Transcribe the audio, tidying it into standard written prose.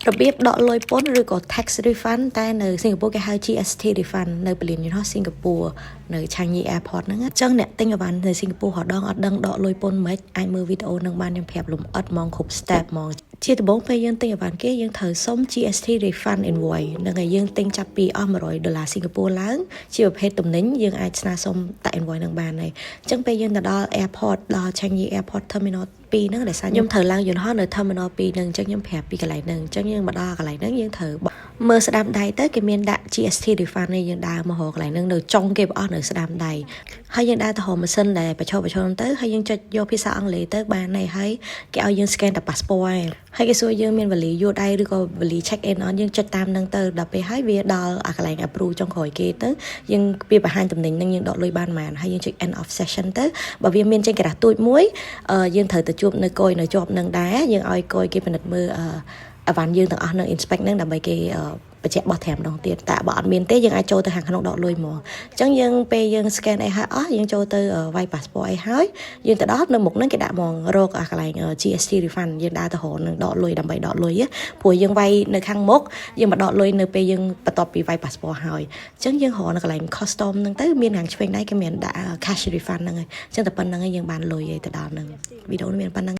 របៀបដកលុយពន្ធឬក៏ tax refund តែនៅសិង្ហបុរីគេហៅ GST refund នៅពលានយន្តហោះសិង្ហបុរីនៅ Changi Airport ហ្នឹងអញ្ចឹងអ្នកទិញអីវ៉ាន់នៅសិង្ហបុរីហដងអត់ដឹងដកលុយពន្ធមិនអាចមើលវីដេអូនឹងបានខ្ញុំប្រាប់លំអិតហ្មងគ្រប់ step ហ្មងជាដំបូងពេលយើងទិញអីវ៉ាន់គេយើងត្រូវសុំ GST refund invoice នឹងឲ្យយើងទិញចាប់ពីអស់$100សិង្ហបុរីឡើងជាប្រភេទទំនិញយើងអាចស្នើសុំតែ invoice នឹងបានហើយអញ្ចឹងពេលយើងទៅដល់ airport ដល់ Changi Airport Terminal 2ហ្នឹងដែលខ្ញុំត្រូវឡើងយន្តហោះនៅ Terminal 2ហ្នឹងអញ្ចឹងខ្ញុំប្រាប់ពីកន្លែងហ្នឹងអញ្ចឹងយើងមកដល់កន្លែងហ្នឹងយើងត្រូវមើលស្ដាំដៃទៅគេមានដាក់ GST refund នេះយើងដើរមករកកន្លែងហ្នឹងនៅចុងគេអស់នៅស្ដាំដៃហើយយើងដើរទៅរកម៉ាស៊ីនដែលបញ្ចូលទៅហើយយើងចុចយកភាសាអង់គ្លេសទៅបានហើយគេឲ្យយើង scan តែ passport ហើយគេសួរយើងមានវេលាយួរដៃឬក៏វេលា check in អត់យើងចុចតាមហ្នឹងទៅដល់ពេលហើយវាដល់អាកន្លែង approve ចុងក្រោយគេទៅយើងវាបង្ហាញតំណែងហ្នឹងយើងដកលុយបានប៉ុន្មានហើយយើងចុច end of session ទៅបើវាមានចេញក្រាស់ទូចមួយយើងត្រូវទៅជួបនៅគយនៅជាប់នឹងដែរយើងឲ្យគយគេពិនិត្យមើលអវ៉ាន់យើងទាំងអស់នឹង inspect ហ្នឹងដើម្បីគេបញ្ជាក់បោះត្រាំម្ដងទៀតតែបើអត់មានទេយើងអាចចូលទៅខាងក្នុងដកលុយហ្មងអញ្ចឹងយើងពេលយើង scan អីហើយអស់យើងចូលទៅវាយ passport អីហើយយើងទៅដល់នៅមុខហ្នឹងគេដាក់ហ្មងរកអាកន្លែង GST refund យើងដើរទៅរកនឹងដកលុយដើម្បីដកលុយព្រោះយើងវាយនៅខាងមុខយើងមកដកលុយនៅពេលយើងបន្ទាប់ពីវាយ passport ហើយអញ្ចឹងយើងរកនៅកន្លែង custom ហ្នឹងទៅមានខាងឆ្វេងដៃគេមានដាក់ cash refund ហ្នឹងហើយអញ្ចឹងតែប៉ុណ្្នឹងហើយយើងបានលុយហើយទៅដល់ហ្នឹងវីដេអូនេះមានប៉ុណ្្នឹង